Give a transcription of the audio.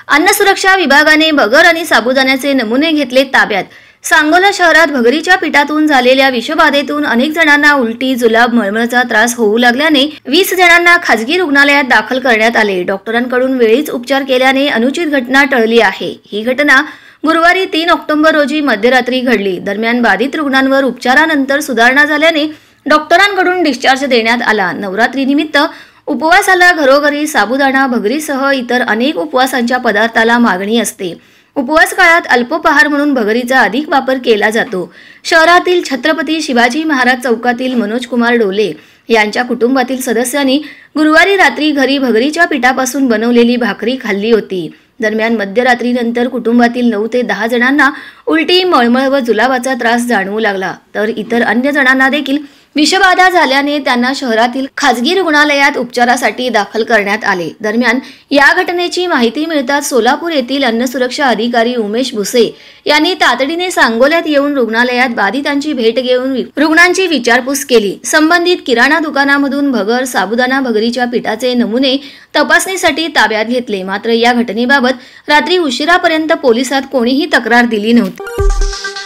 अन्न सुरक्षा विभागाने भगर आणि साबुदाण्याचे नमुने घेतले ताब्यात। सांगोला शहरात भगरीच्या पिठातून झालेल्या विषबाधेतून अनेक जणांना उलटी, जुलाब, मळमळचा त्रास होऊ लागल्याने 20 जणांना खासगी रुग्णालयात दाखल करण्यात आले। डॉक्टरांकडून वेळीच उपचार केल्याने अनुचित घटना टळली आहे। ही घटना गुरुवारी 3 ऑक्टोबर रोजी मध्यरात्री घडली। दरम्यान बाधित रुग्णांवर उपचारानंतर सुधारणा झाल्याने डॉक्टरांकडून डिस्चार्ज देण्यात आला। नवरात्रीनिमित्त उपवासाला घरोघरी साबुदाणा, भगरीसह इतर अनेक उपवासांच्या पदार्थाला मागणी असते। उपवास काळात अल्पोपहार म्हणून भगरीचा अधिक वापर केला जातो। शहरातील छत्रपती शिवाजी महाराज चौकातील मनोज कुमार डोले यांच्या कुटुंबातील सदस्यांनी गुरुवारी रात्री घरी भगरीच्या पिठापासून बनवलेली भाकरी खाल्ली होती। दरम्यान मध्यरात्रीनंतर कुटुंबातील 9 ते 10 जणांना उलटी, मळमळ व जुलाबाचा त्रास जाणवू लागला, तर इतर अन्य जणांना देखील विषबाधा झाल्याने त्यांना शहरातील खासगी रुग्णालयात उपचारासाठी दाखल करण्यात आले। दरम्यान या घटनेची माहिती मिळताच सोलापूर येथील अन्न सुरक्षा अधिकारी उमेश भुसे यांनी तातडीने सांगोल्यात येऊन रुग्णालयात बाधितांची भेट घेऊन रुग्णांची विचारपूस केली। संबंधित किराणा दुकानामधून भगर, साबुदाणा, भगरीच्या पिठाचे नमुने तपासणीसाठी ताब्यात घेतले। मात्र या घटनेबाबत रात्री उशिरापर्यंत पोलिसात कोणीही तक्रार दिली नव्हती।